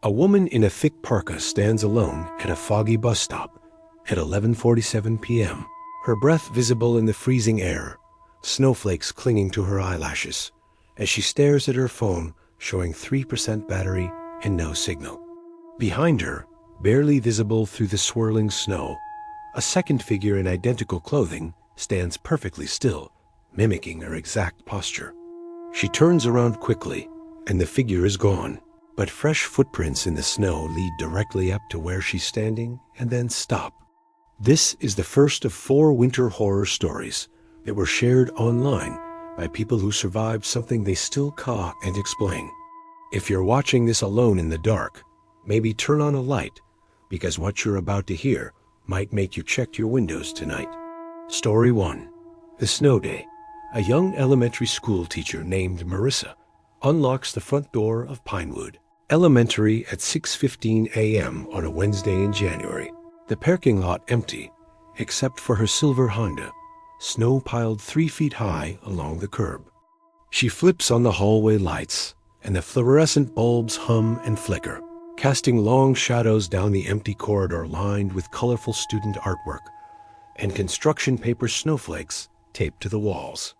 A woman in a thick parka stands alone at a foggy bus stop at 11:47 p.m., her breath visible in the freezing air, snowflakes clinging to her eyelashes, as she stares at her phone showing 3% battery and no signal. Behind her, barely visible through the swirling snow, a second figure in identical clothing stands perfectly still, mimicking her exact posture. She turns around quickly, and the figure is gone, but fresh footprints in the snow lead directly up to where she's standing and then stop. This is the first of 4 winter horror stories that were shared online by people who survived something they still can't explain. If you're watching this alone in the dark, maybe turn on a light, because what you're about to hear might make you check your windows tonight. Story 1. The Snow Day. A young elementary school teacher named Marissa unlocks the front door of Pinewood Elementary at 6:15 a.m. on a Wednesday in January. The parking lot empty, except for her silver Honda, snow piled 3 feet high along the curb. She flips on the hallway lights, and the fluorescent bulbs hum and flicker, casting long shadows down the empty corridor lined with colorful student artwork and construction paper snowflakes taped to the walls.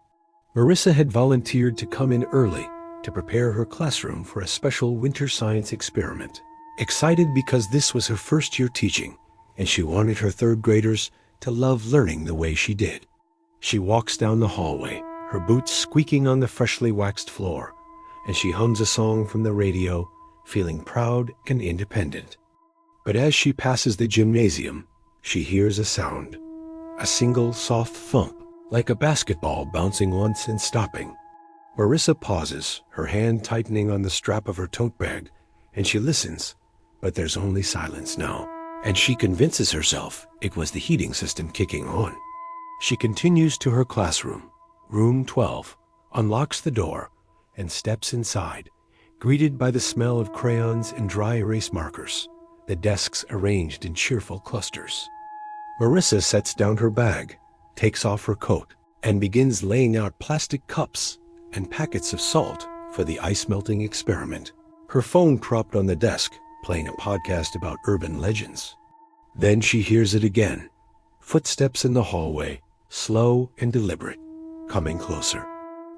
Marissa had volunteered to come in early to prepare her classroom for a special winter science experiment. Excited because this was her first year teaching, and she wanted her 3rd graders to love learning the way she did. She walks down the hallway, her boots squeaking on the freshly waxed floor, and she hums a song from the radio, feeling proud and independent. But as she passes the gymnasium, she hears a sound, a single soft thump, like a basketball bouncing once and stopping. Marissa pauses, her hand tightening on the strap of her tote bag, and she listens, but there's only silence now, and she convinces herself it was the heating system kicking on. She continues to her classroom, room 12, unlocks the door, and steps inside, greeted by the smell of crayons and dry erase markers, the desks arranged in cheerful clusters. Marissa sets down her bag, takes off her coat, and begins laying out plastic cups and packets of salt for the ice-melting experiment, her phone propped on the desk, playing a podcast about urban legends. Then she hears it again, footsteps in the hallway, slow and deliberate, coming closer.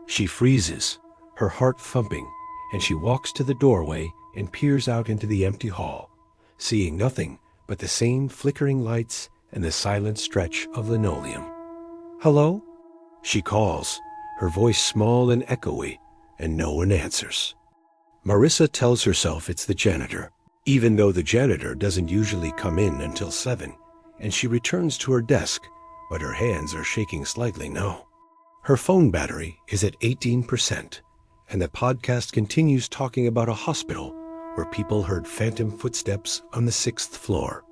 She freezes, her heart thumping, and she walks to the doorway and peers out into the empty hall, seeing nothing but the same flickering lights and the silent stretch of linoleum. "Hello?" she calls, her voice small and echoey, and no one answers. Marissa tells herself it's the janitor, even though the janitor doesn't usually come in until 7, and she returns to her desk, but her hands are shaking slightly now. Her phone battery is at 18%, and the podcast continues talking about a hospital where people heard phantom footsteps on the 6th floor.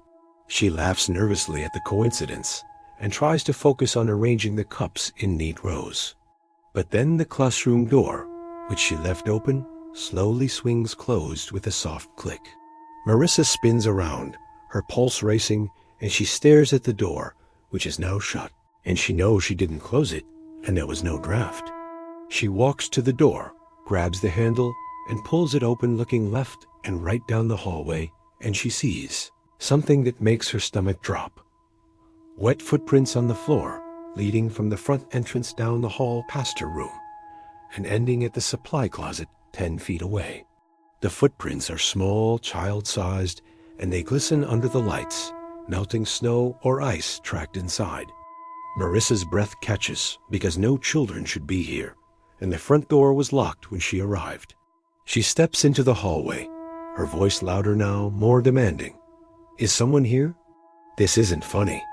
She laughs nervously at the coincidence and tries to focus on arranging the cups in neat rows. But then the classroom door, which she left open, slowly swings closed with a soft click. Marissa spins around, her pulse racing, and she stares at the door, which is now shut, and she knows she didn't close it, and there was no draft. She walks to the door, grabs the handle, and pulls it open, looking left and right down the hallway, and she sees something that makes her stomach drop. Wet footprints on the floor, leading from the front entrance down the hall past her room, and ending at the supply closet 10 feet away. The footprints are small, child-sized, and they glisten under the lights, melting snow or ice tracked inside. Marissa's breath catches because no children should be here, and the front door was locked when she arrived. She steps into the hallway, her voice louder now, more demanding. "Is someone here?" This isn't funny.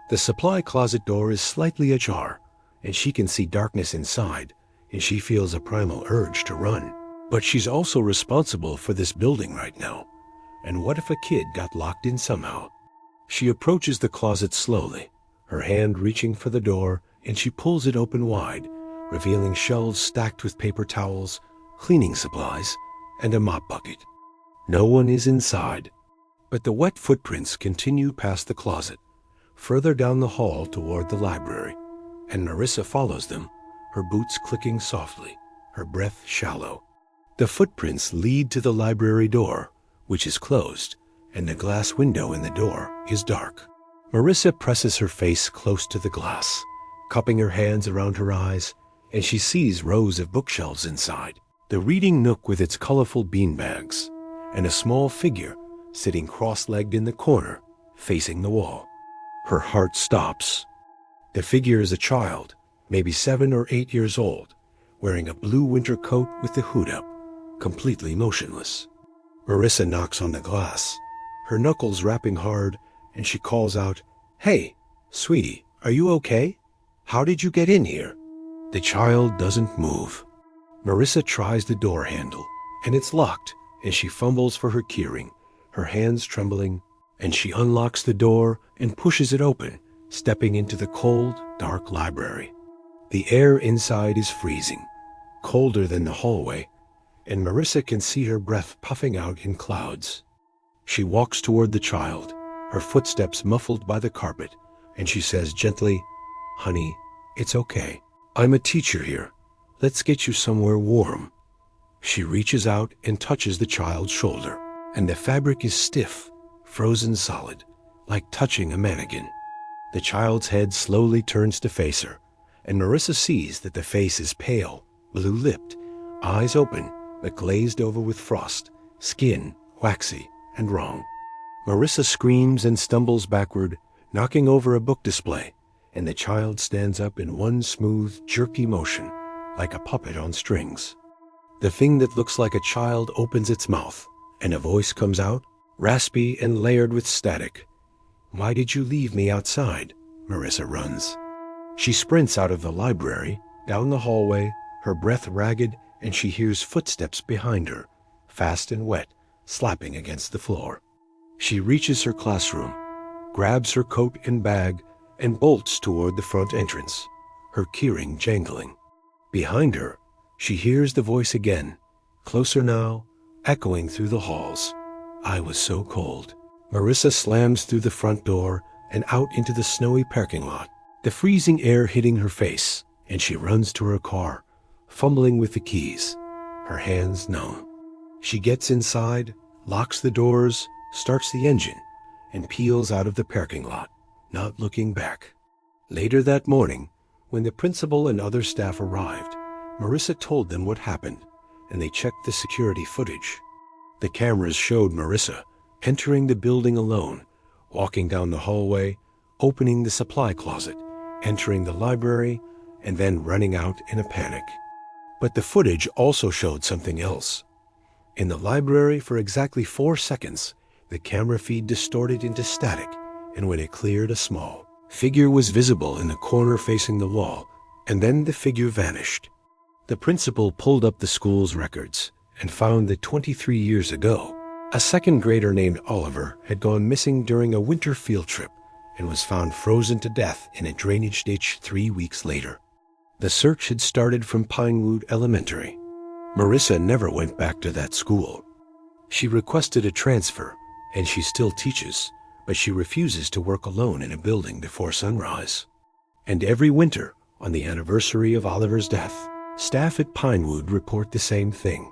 The supply closet door is slightly ajar, and she can see darkness inside, and she feels a primal urge to run. But she's also responsible for this building right now, and what if a kid got locked in somehow? She approaches the closet slowly, her hand reaching for the door, and she pulls it open wide, revealing shelves stacked with paper towels, cleaning supplies, and a mop bucket. No one is inside, but the wet footprints continue past the closet, further down the hall toward the library, and Marissa follows them, her boots clicking softly, her breath shallow. The footprints lead to the library door, which is closed, and the glass window in the door is dark. Marissa presses her face close to the glass, cupping her hands around her eyes, and she sees rows of bookshelves inside. The reading nook with its colorful beanbags, and a small figure sitting cross-legged in the corner, facing the wall. Her heart stops. The figure is a child, maybe 7 or 8 years old, wearing a blue winter coat with the hood up, completely motionless. Marissa knocks on the glass, her knuckles rapping hard, and she calls out, "Hey, sweetie, are you okay? How did you get in here?" The child doesn't move. Marissa tries the door handle, and it's locked, and she fumbles for her keyring, her hands trembling, and she unlocks the door and pushes it open, stepping into the cold, dark library. The air inside is freezing, colder than the hallway, and Marissa can see her breath puffing out in clouds. She walks toward the child, her footsteps muffled by the carpet, and she says gently, "Honey, it's okay. I'm a teacher here. Let's get you somewhere warm." She reaches out and touches the child's shoulder, and the fabric is stiff, frozen solid, like touching a mannequin. The child's head slowly turns to face her, and Marissa sees that the face is pale, blue-lipped, eyes open, but glazed over with frost, skin waxy and wrong. Marissa screams and stumbles backward, knocking over a book display, and the child stands up in one smooth, jerky motion, like a puppet on strings. The thing that looks like a child opens its mouth, and a voice comes out, raspy and layered with static. "Why did you leave me outside?" Marissa runs. She sprints out of the library, down the hallway, her breath ragged, and she hears footsteps behind her, fast and wet, slapping against the floor. She reaches her classroom, grabs her coat and bag, and bolts toward the front entrance, her keyring jangling. Behind her, she hears the voice again, closer now, echoing through the halls. "I was so cold." Marissa slams through the front door and out into the snowy parking lot, the freezing air hitting her face, and she runs to her car, fumbling with the keys, her hands numb. She gets inside, locks the doors, starts the engine, and peels out of the parking lot, not looking back. Later that morning, when the principal and other staff arrived, Marissa told them what happened, and they checked the security footage. The cameras showed Marissa entering the building alone, walking down the hallway, opening the supply closet, entering the library, and then running out in a panic. But the footage also showed something else. In the library, for exactly 4 seconds, the camera feed distorted into static, and when it cleared, a small figure was visible in the corner facing the wall, and then the figure vanished. The principal pulled up the school's records and found that 23 years ago, a second grader named Oliver had gone missing during a winter field trip and was found frozen to death in a drainage ditch 3 weeks later. The search had started from Pinewood Elementary. Marissa never went back to that school. She requested a transfer, and she still teaches, but she refuses to work alone in a building before sunrise. And every winter, on the anniversary of Oliver's death, staff at Pinewood report the same thing: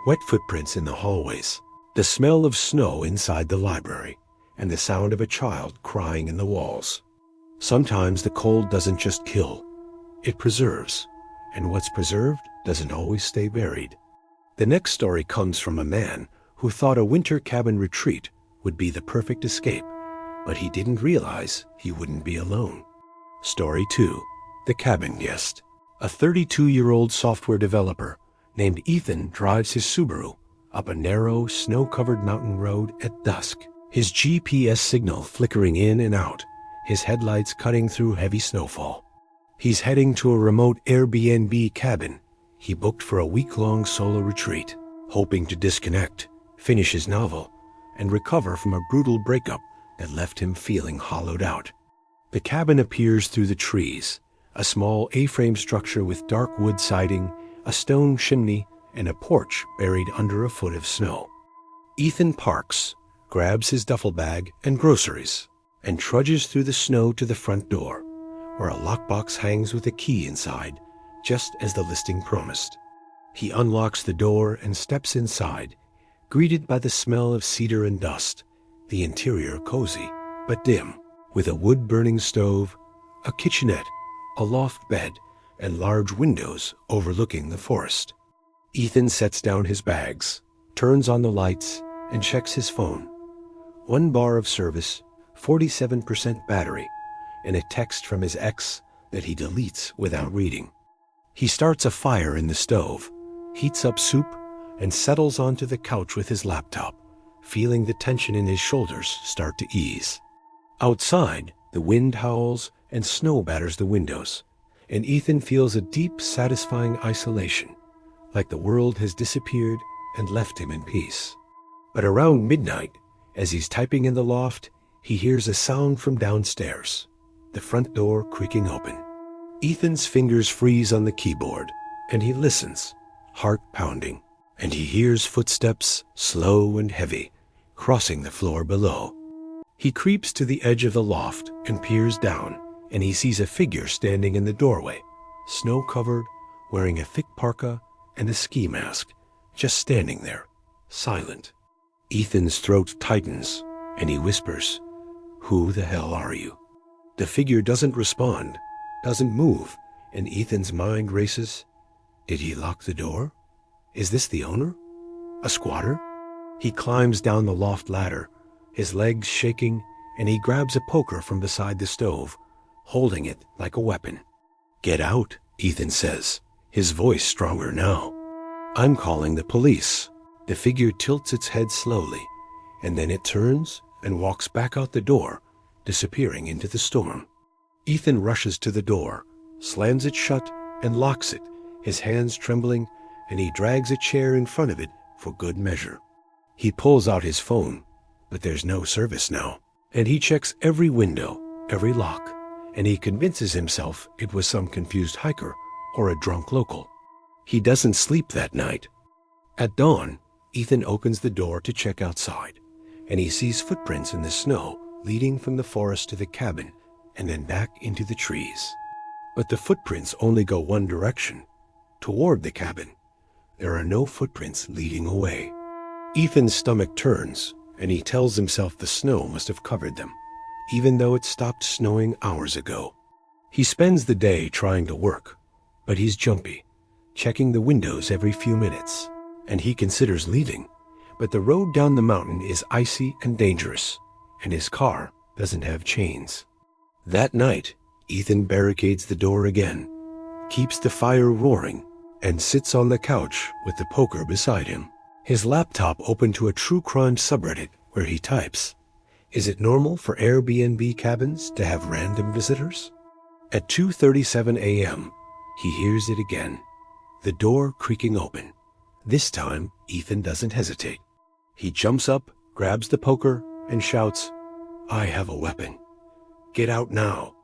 wet footprints in the hallways, the smell of snow inside the library, and the sound of a child crying in the walls. Sometimes the cold doesn't just kill, it preserves, and what's preserved doesn't always stay buried. The next story comes from a man who thought a winter cabin retreat would be the perfect escape, but he didn't realize he wouldn't be alone. Story 2. The Cabin Guest. A 32-year-old software developer named Ethan drives his Subaru up a narrow, snow-covered mountain road at dusk, his GPS signal flickering in and out, his headlights cutting through heavy snowfall. He's heading to a remote Airbnb cabin he booked for a week-long solo retreat, hoping to disconnect, finish his novel, and recover from a brutal breakup that left him feeling hollowed out. The cabin appears through the trees, a small A-frame structure with dark wood siding, a stone chimney, and a porch buried under a foot of snow. Ethan parks, grabs his duffel bag and groceries, and trudges through the snow to the front door, where a lockbox hangs with a key inside, just as the listing promised. He unlocks the door and steps inside, Greeted by the smell of cedar and dust, the interior cozy but dim, with a wood-burning stove, a kitchenette, a loft bed, and large windows overlooking the forest. Ethan sets down his bags, turns on the lights, and checks his phone. 1 bar of service, 47% battery, and a text from his ex that he deletes without reading. He starts a fire in the stove, heats up soup, and settles onto the couch with his laptop, feeling the tension in his shoulders start to ease. Outside, the wind howls and snow batters the windows, and Ethan feels a deep, satisfying isolation, like the world has disappeared and left him in peace. But around midnight, as he's typing in the loft, he hears a sound from downstairs, the front door creaking open. Ethan's fingers freeze on the keyboard, and he listens, heart pounding, and he hears footsteps, slow and heavy, crossing the floor below. He creeps to the edge of the loft and peers down, and he sees a figure standing in the doorway, snow-covered, wearing a thick parka and a ski mask, just standing there, silent. Ethan's throat tightens, and he whispers, "Who the hell are you?" The figure doesn't respond, doesn't move, and Ethan's mind races. Did he lock the door? Is this the owner? A squatter? He climbs down the loft ladder, his legs shaking, and he grabs a poker from beside the stove, holding it like a weapon. "Get out," Ethan says, his voice stronger now. "I'm calling the police." The figure tilts its head slowly, and then it turns and walks back out the door, disappearing into the storm. Ethan rushes to the door, slams it shut, and locks it, his hands trembling, and he drags a chair in front of it for good measure. He pulls out his phone, but there's no service now, and he checks every window, every lock, and he convinces himself it was some confused hiker or a drunk local. He doesn't sleep that night. At dawn, Ethan opens the door to check outside, and he sees footprints in the snow leading from the forest to the cabin and then back into the trees. But the footprints only go one direction, toward the cabin. There are no footprints leading away. Ethan's stomach turns, and he tells himself the snow must have covered them, even though it stopped snowing hours ago. He spends the day trying to work, but he's jumpy, checking the windows every few minutes, and he considers leaving, but the road down the mountain is icy and dangerous, and his car doesn't have chains. That night, Ethan barricades the door again, keeps the fire roaring, and sits on the couch with the poker beside him, his laptop open to a true crime subreddit where he types, "Is it normal for Airbnb cabins to have random visitors?" At 2:37 a.m., he hears it again, the door creaking open. This time, Ethan doesn't hesitate. He jumps up, grabs the poker, and shouts, "I have a weapon. Get out now."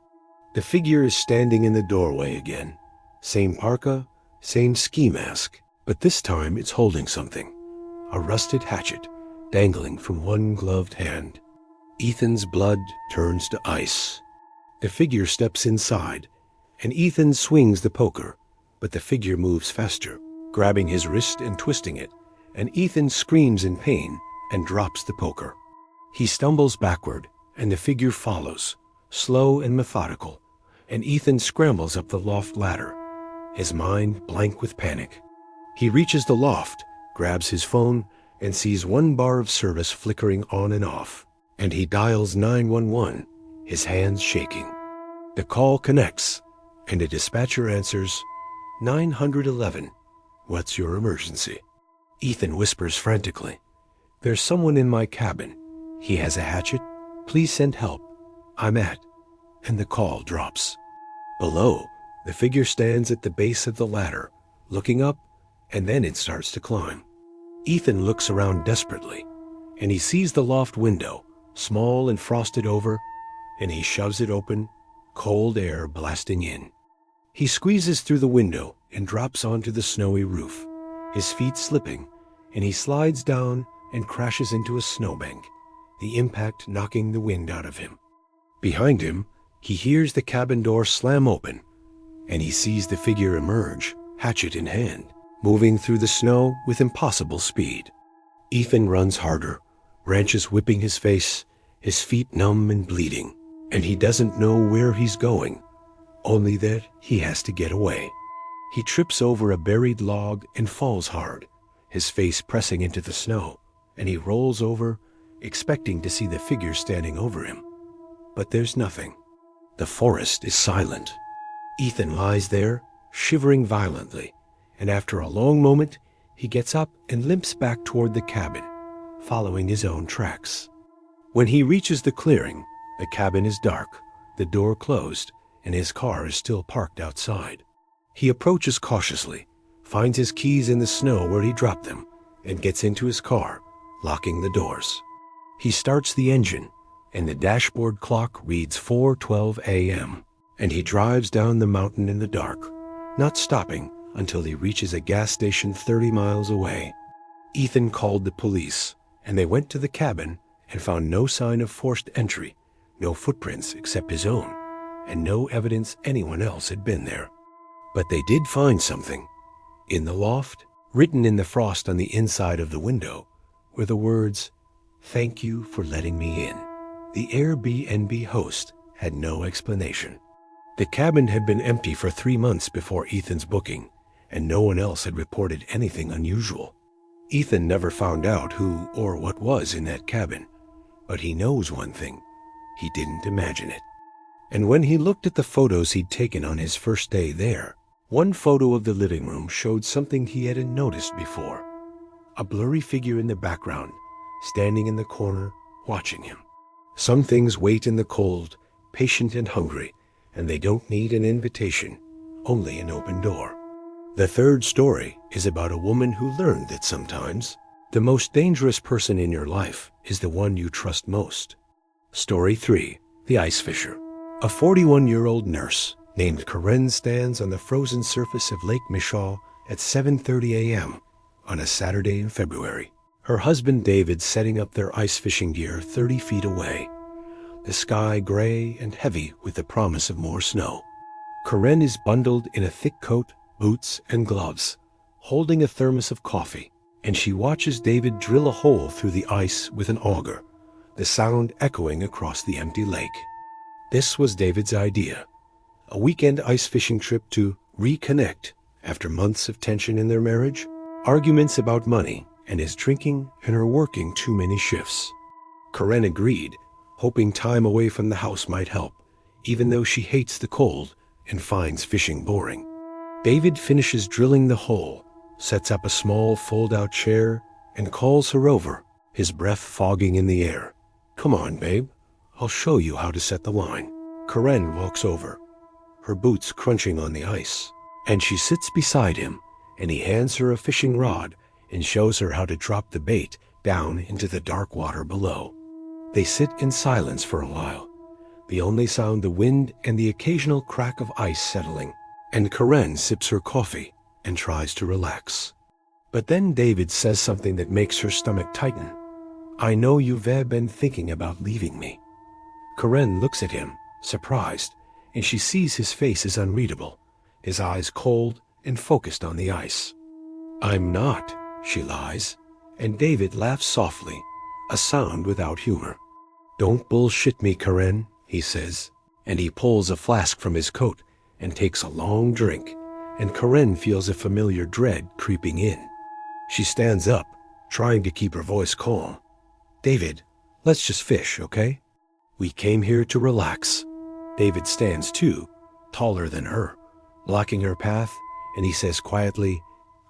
The figure is standing in the doorway again. Same parka, same ski mask, but this time it's holding something. A rusted hatchet dangling from one gloved hand. Ethan's blood turns to ice. The figure steps inside, and Ethan swings the poker, but the figure moves faster, grabbing his wrist and twisting it, and Ethan screams in pain and drops the poker. He stumbles backward, and the figure follows, slow and methodical, and Ethan scrambles up the loft ladder, his mind blank with panic. He reaches the loft, grabs his phone, and sees 1 bar of service flickering on and off, and he dials 911, his hands shaking. The call connects, and a dispatcher answers, "911, what's your emergency?" Ethan whispers frantically, "There's someone in my cabin. He has a hatchet. Please send help. I'm at..." And the call drops. Below, the figure stands at the base of the ladder, looking up, and then it starts to climb. Ethan looks around desperately, and he sees the loft window, small and frosted over, and he shoves it open, cold air blasting in. He squeezes through the window and drops onto the snowy roof, his feet slipping, and he slides down and crashes into a snowbank, the impact knocking the wind out of him. Behind him, he hears the cabin door slam open, and he sees the figure emerge, hatchet in hand, moving through the snow with impossible speed. Ethan runs harder, branches whipping his face, his feet numb and bleeding, and he doesn't know where he's going, only that he has to get away. He trips over a buried log and falls hard, his face pressing into the snow, and he rolls over, expecting to see the figure standing over him. But there's nothing. The forest is silent. Ethan lies there, shivering violently, and after a long moment, he gets up and limps back toward the cabin, following his own tracks. When he reaches the clearing, the cabin is dark, the door closed, and his car is still parked outside. He approaches cautiously, finds his keys in the snow where he dropped them, and gets into his car, locking the doors. He starts the engine, and the dashboard clock reads 4:12 a.m., and he drives down the mountain in the dark, not stopping until he reaches a gas station 30 miles away. Ethan called the police, and they went to the cabin and found no sign of forced entry, no footprints except his own, and no evidence anyone else had been there. But they did find something. In the loft, written in the frost on the inside of the window, were the words, "Thank you for letting me in." The Airbnb host had no explanation. The cabin had been empty for 3 months before Ethan's booking, and no one else had reported anything unusual. Ethan never found out who or what was in that cabin, but he knows one thing: he didn't imagine it. And when he looked at the photos he'd taken on his first day there, one photo of the living room showed something he hadn't noticed before: a blurry figure in the background, standing in the corner, watching him. Some things wait in the cold, patient and hungry, and they don't need an invitation, only an open door. The third story is about a woman who learned that sometimes the most dangerous person in your life is the one you trust most. Story 3, The Ice Fisher. A 41-year-old nurse named Karen stands on the frozen surface of Lake Mishaw at 7:30 a.m. on a Saturday in February. Her husband David setting up their ice fishing gear 30 feet away, the sky gray and heavy with the promise of more snow. Karen is bundled in a thick coat, boots, and gloves, holding a thermos of coffee, and she watches David drill a hole through the ice with an auger, the sound echoing across the empty lake. This was David's idea, a weekend ice fishing trip to reconnect after months of tension in their marriage, arguments about money, and his drinking and her working too many shifts. Karen agreed, hoping time away from the house might help, even though she hates the cold and finds fishing boring. David finishes drilling the hole, sets up a small fold-out chair, and calls her over, his breath fogging in the air. "Come on, babe. I'll show you how to set the line." Karen walks over, her boots crunching on the ice, and she sits beside him, and he hands her a fishing rod and shows her how to drop the bait down into the dark water below. They sit in silence for a while, the only sound the wind and the occasional crack of ice settling, and Karen sips her coffee and tries to relax. But then David says something that makes her stomach tighten. "I know you've been thinking about leaving me." Karen looks at him, surprised, and she sees his face is unreadable, his eyes cold and focused on the ice. "I'm not," she lies, and David laughs softly, a sound without humor. "Don't bullshit me, Karen," he says, and he pulls a flask from his coat and takes a long drink, and Karen feels a familiar dread creeping in. She stands up, trying to keep her voice calm. "David, let's just fish, okay? We came here to relax." David stands too, taller than her, blocking her path, and he says quietly,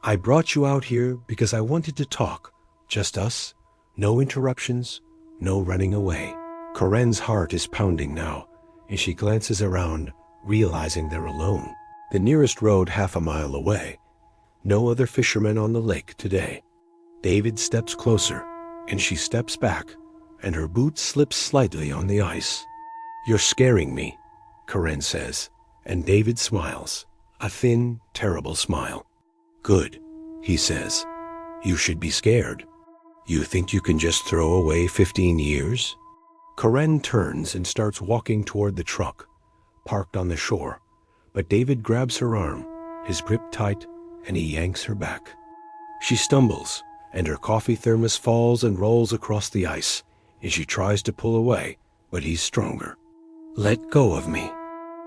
"I brought you out here because I wanted to talk, just us, no interruptions, no running away." Karen's heart is pounding now, and she glances around, realizing they're alone. The nearest road half a mile away. No other fishermen on the lake today. David steps closer, and she steps back, and her boot slips slightly on the ice. "You're scaring me," Karen says, and David smiles, a thin, terrible smile. "Good," he says. "You should be scared. You think you can just throw away 15 years? Karen turns and starts walking toward the truck, parked on the shore, but David grabs her arm, his grip tight, and he yanks her back. She stumbles, and her coffee thermos falls and rolls across the ice, and she tries to pull away, but he's stronger. "Let go of me."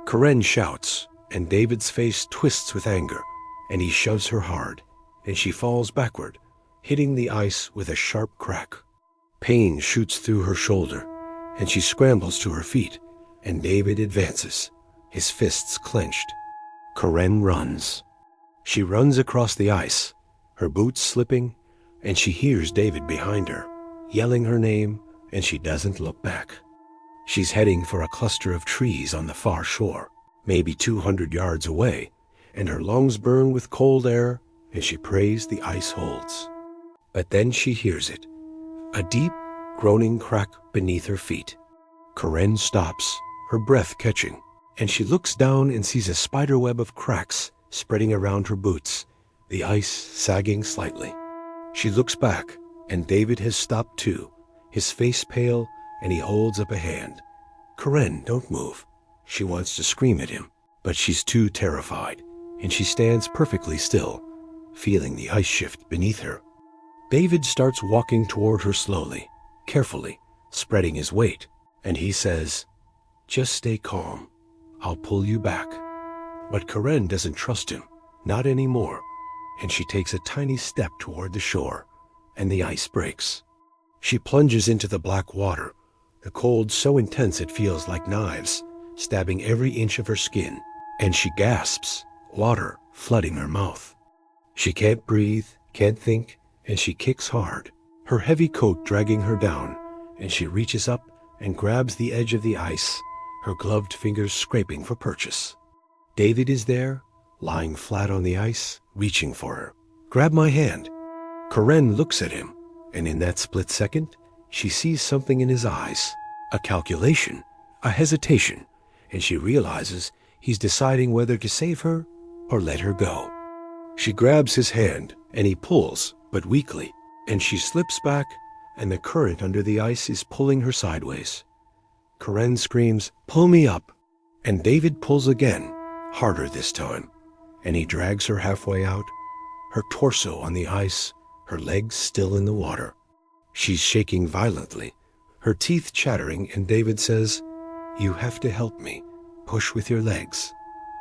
Karen shouts, and David's face twists with anger, and he shoves her hard, and she falls backward, hitting the ice with a sharp crack. Pain shoots through her shoulder, and she scrambles to her feet, and David advances, his fists clenched. Karen runs. She runs across the ice, her boots slipping, and she hears David behind her, yelling her name, and she doesn't look back. She's heading for a cluster of trees on the far shore, maybe 200 yards away, and her lungs burn with cold air, and she prays the ice holds. But then she hears it, a deep, groaning crack beneath her feet. Karen stops, her breath catching, and she looks down and sees a spiderweb of cracks spreading around her boots, the ice sagging slightly. She looks back, and David has stopped too, his face pale, and he holds up a hand. "Karen, don't move." She wants to scream at him, but she's too terrified, and she stands perfectly still, feeling the ice shift beneath her. David starts walking toward her slowly, carefully, spreading his weight, and he says, "Just stay calm. I'll pull you back." But Karen doesn't trust him, not anymore, and she takes a tiny step toward the shore, and the ice breaks. She plunges into the black water, the cold so intense it feels like knives, stabbing every inch of her skin, and she gasps, water flooding her mouth. She can't breathe, can't think, and she kicks hard, her heavy coat dragging her down, and she reaches up and grabs the edge of the ice, her gloved fingers scraping for purchase. David is there, lying flat on the ice, reaching for her. "Grab my hand." Karen looks at him, and in that split second, she sees something in his eyes, a calculation, a hesitation, and she realizes he's deciding whether to save her or let her go. She grabs his hand, and he pulls, but weakly, and she slips back, and the current under the ice is pulling her sideways. Karen screams, "Pull me up!" And David pulls again, harder this time, and he drags her halfway out, her torso on the ice, her legs still in the water. She's shaking violently, her teeth chattering, and David says, "You have to help me. Push with your legs."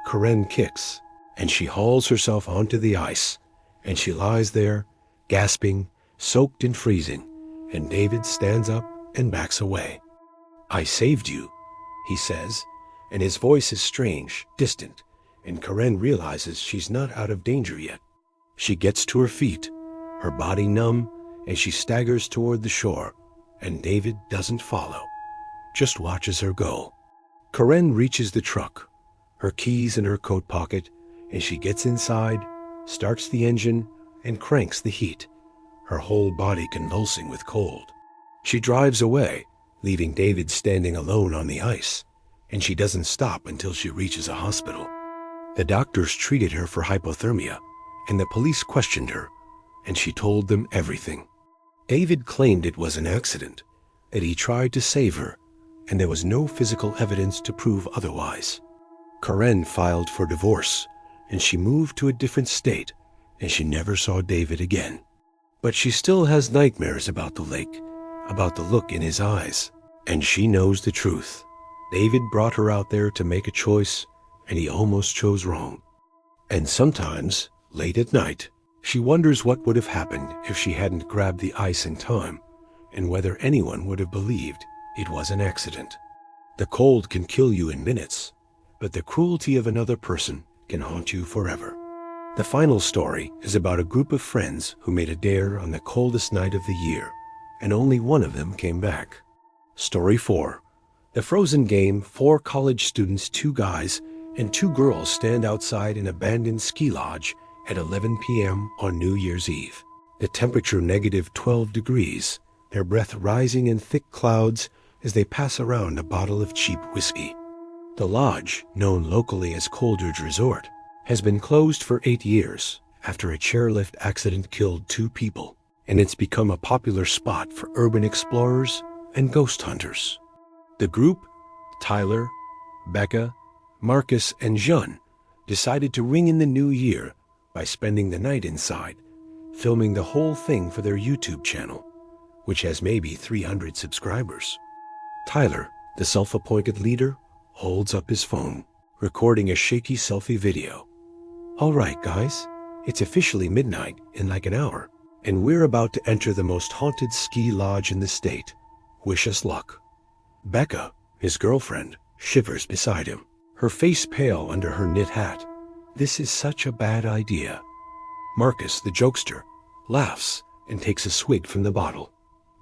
Karen kicks, and she hauls herself onto the ice, and she lies there, gasping, soaked and freezing, and David stands up and backs away. "I saved you," he says, and his voice is strange, distant, and Karen realizes she's not out of danger yet. She gets to her feet, her body numb, and she staggers toward the shore, and David doesn't follow, just watches her go. Karen reaches the truck, her keys in her coat pocket, and she gets inside, starts the engine, and cranks the heat, her whole body convulsing with cold. She drives away, leaving David standing alone on the ice, and she doesn't stop until she reaches a hospital. The doctors treated her for hypothermia, and the police questioned her, and she told them everything. David claimed it was an accident, that he tried to save her, and there was no physical evidence to prove otherwise. Karen filed for divorce, and she moved to a different state, and she never saw David again. But she still has nightmares about the lake, about the look in his eyes, and she knows the truth. David brought her out there to make a choice, and he almost chose wrong. And sometimes, late at night, she wonders what would have happened if she hadn't grabbed the ice in time, and whether anyone would have believed it was an accident. The cold can kill you in minutes, but the cruelty of another person can haunt you forever. The final story is about a group of friends who made a dare on the coldest night of the year, and only one of them came back. Story 4. The Frozen Game. 4 college students, 2 guys, and 2 girls stand outside an abandoned ski lodge at 11 p.m. on New Year's Eve. The temperature -12 degrees, their breath rising in thick clouds as they pass around a bottle of cheap whiskey. The lodge, known locally as Coldridge Resort, has been closed for 8 years after a chairlift accident killed 2 people, and it's become a popular spot for urban explorers and ghost hunters. The group, Tyler, Becca, Marcus, and Jean, decided to ring in the new year by spending the night inside, filming the whole thing for their YouTube channel, which has maybe 300 subscribers. Tyler, the self-appointed leader, holds up his phone, recording a shaky selfie video. All right, guys, it's officially midnight in like an hour, and we're about to enter the most haunted ski lodge in the state. Wish us luck. Becca, his girlfriend, shivers beside him, her face pale under her knit hat. This is such a bad idea. Marcus, the jokester, laughs and takes a swig from the bottle.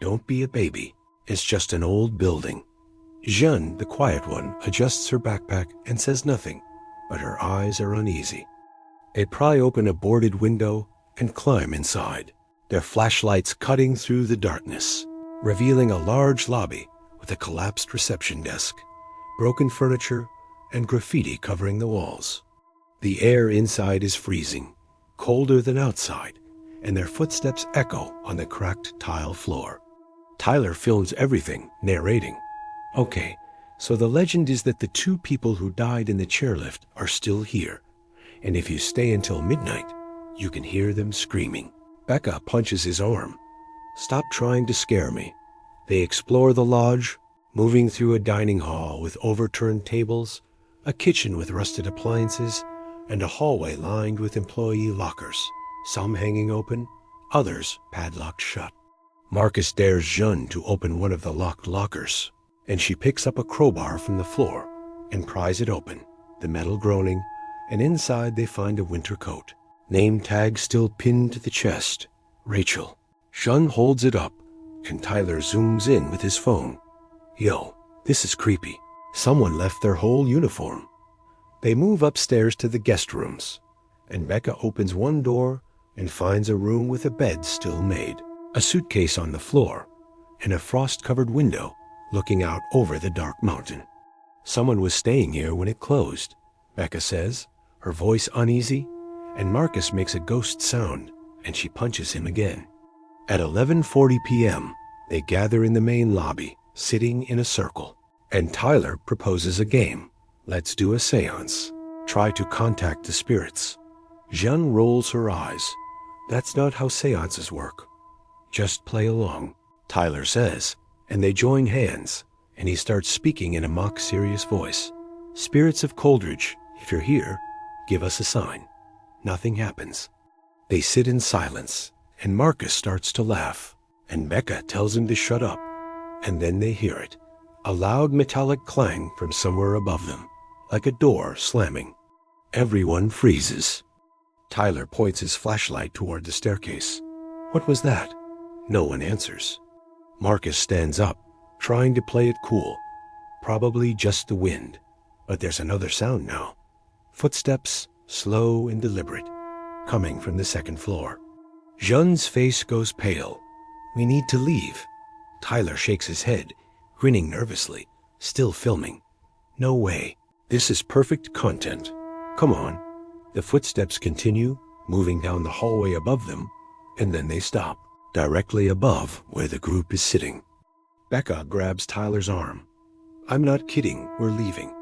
Don't be a baby. It's just an old building. Jeanne, the quiet one, adjusts her backpack and says nothing, but her eyes are uneasy. They pry open a boarded window and climb inside, their flashlights cutting through the darkness, revealing a large lobby with a collapsed reception desk, broken furniture, and graffiti covering the walls. The air inside is freezing, colder than outside, and their footsteps echo on the cracked tile floor. Tyler films everything, narrating. Okay, so the legend is that the two people who died in the chairlift are still here, and if you stay until midnight, you can hear them screaming. Becca punches his arm. Stop trying to scare me. They explore the lodge, moving through a dining hall with overturned tables, a kitchen with rusted appliances, and a hallway lined with employee lockers, some hanging open, others padlocked shut. Marcus dares Jeanne to open one of the locked lockers, and she picks up a crowbar from the floor and pries it open, the metal groaning, and inside they find a winter coat. Name tag still pinned to the chest, Rachel. Jeanne holds it up, and Tyler zooms in with his phone. Yo, this is creepy. Someone left their whole uniform. They move upstairs to the guest rooms, and Becca opens one door and finds a room with a bed still made, a suitcase on the floor, and a frost-covered window looking out over the dark mountain. Someone was staying here when it closed, Becca says, her voice uneasy, and Marcus makes a ghost sound, and she punches him again. At 11:40 p.m., they gather in the main lobby, sitting in a circle, and Tyler proposes a game. Let's do a seance. Try to contact the spirits. Jeanne rolls her eyes. That's not how seances work. Just play along, Tyler says, and they join hands, and he starts speaking in a mock-serious voice. Spirits of Coldridge, if you're here, give us a sign. Nothing happens. They sit in silence, and Marcus starts to laugh, and Becca tells him to shut up, and then they hear it, a loud metallic clang from somewhere above them, like a door slamming. Everyone freezes. Tyler points his flashlight toward the staircase. What was that? No one answers. Marcus stands up, trying to play it cool. Probably just the wind, but there's another sound now. Footsteps, slow and deliberate, coming from the second floor. Jeanne's face goes pale. We need to leave. Tyler shakes his head, grinning nervously, still filming. No way. This is perfect content. Come on. The footsteps continue, moving down the hallway above them, and then they stop, directly above where the group is sitting. Becca grabs Tyler's arm. I'm not kidding, we're leaving.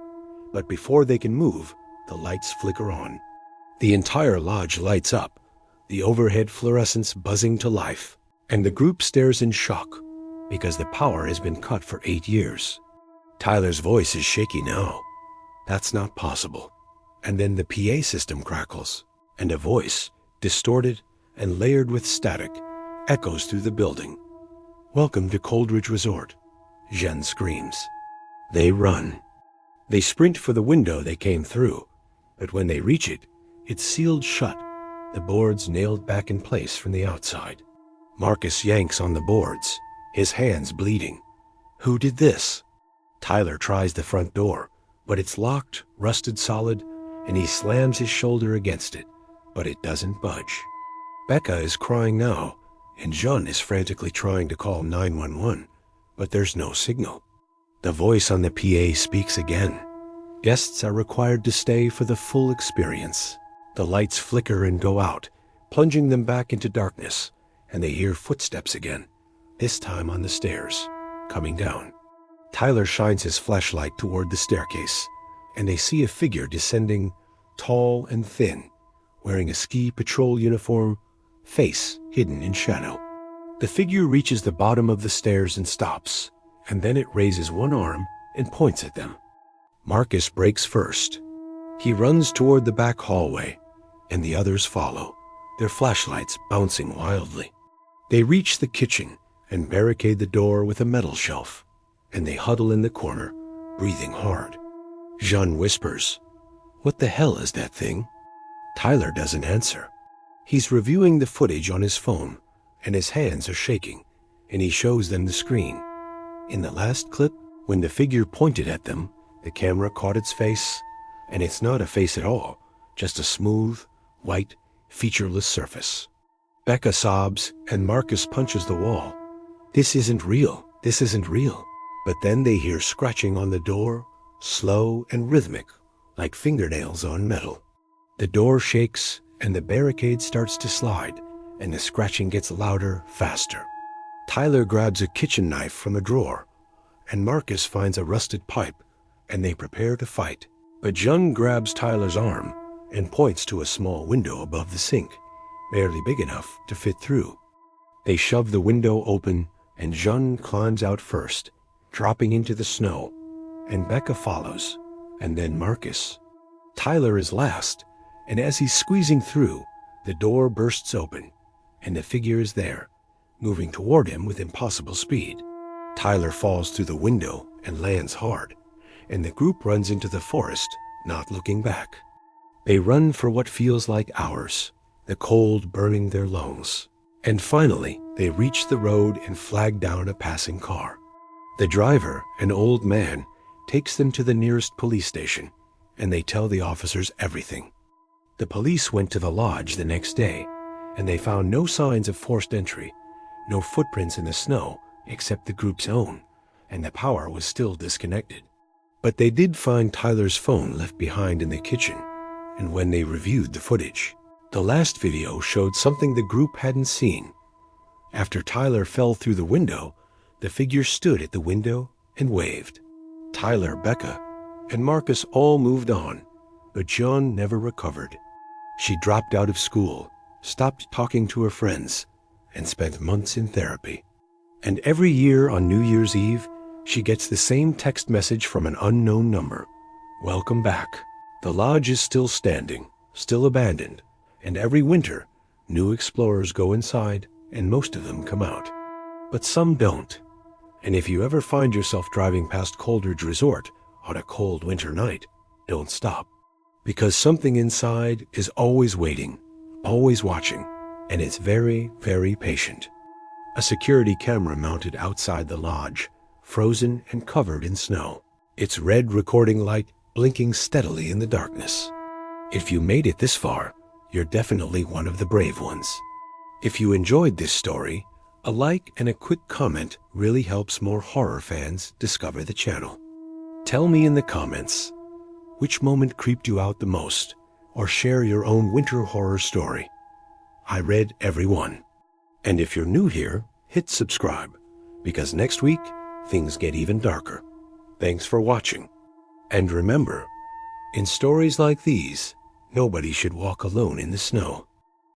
But before they can move, the lights flicker on. The entire lodge lights up, the overhead fluorescents buzzing to life, and the group stares in shock because the power has been cut for 8 years. Tyler's voice is shaky now. That's not possible. And then the PA system crackles, and a voice, distorted and layered with static, echoes through the building. Welcome to Coldridge Resort, Jeanne screams. They run. They sprint for the window they came through, but when they reach it, it's sealed shut, the boards nailed back in place from the outside. Marcus yanks on the boards, his hands bleeding. Who did this? Tyler tries the front door, but it's locked, rusted solid, and he slams his shoulder against it, but it doesn't budge. Becca is crying now, and Jeanne is frantically trying to call 911, but there's no signal. The voice on the PA speaks again. Guests are required to stay for the full experience. The lights flicker and go out, plunging them back into darkness, and they hear footsteps again, this time on the stairs, coming down. Tyler shines his flashlight toward the staircase, and they see a figure descending, tall and thin, wearing a ski patrol uniform, face hidden in shadow. The figure reaches the bottom of the stairs and stops, and then it raises one arm and points at them. Marcus breaks first. He runs toward the back hallway, and the others follow, their flashlights bouncing wildly. They reach the kitchen and barricade the door with a metal shelf, and they huddle in the corner, breathing hard. Jean whispers, "What the hell is that thing?" Tyler doesn't answer. He's reviewing the footage on his phone, and his hands are shaking, and he shows them the screen. In the last clip, when the figure pointed at them, the camera caught its face, and it's not a face at all, just a smooth, white, featureless surface. Becca sobs, and Marcus punches the wall. This isn't real. This isn't real. But then they hear scratching on the door, slow and rhythmic, like fingernails on metal. The door shakes, and the barricade starts to slide, and the scratching gets louder, faster. Tyler grabs a kitchen knife from a drawer, and Marcus finds a rusted pipe, and they prepare to fight. But Jung grabs Tyler's arm and points to a small window above the sink, barely big enough to fit through. They shove the window open, and Jung climbs out first, dropping into the snow, and Becca follows, and then Marcus. Tyler is last, and as he's squeezing through, the door bursts open, and the figure is there, moving toward him with impossible speed. Tyler falls through the window and lands hard, and the group runs into the forest, not looking back. They run for what feels like hours, the cold burning their lungs. And finally, they reach the road and flag down a passing car. The driver, an old man, takes them to the nearest police station, and they tell the officers everything. The police went to the lodge the next day, and they found no signs of forced entry, no footprints in the snow except the group's own, and the power was still disconnected. But they did find Tyler's phone left behind in the kitchen, and when they reviewed the footage, the last video showed something the group hadn't seen. After Tyler fell through the window, the figure stood at the window and waved. Tyler, Becca, and Marcus all moved on, but John never recovered. She dropped out of school, stopped talking to her friends, and spent months in therapy. And every year on New Year's Eve, she gets the same text message from an unknown number. Welcome back. The lodge is still standing, still abandoned, and every winter, new explorers go inside, and most of them come out. But some don't. And if you ever find yourself driving past Coldridge Resort on a cold winter night, don't stop. Because something inside is always waiting, always watching, and it's very, very patient. A security camera mounted outside the lodge, frozen and covered in snow, its red recording light blinking steadily in the darkness. If you made it this far, you're definitely one of the brave ones. If you enjoyed this story, a like and a quick comment really helps more horror fans discover the channel. Tell me in the comments, which moment creeped you out the most, or share your own winter horror story. I read every one. And if you're new here, hit subscribe, because next week, things get even darker. Thanks for watching. And remember, in stories like these, nobody should walk alone in the snow.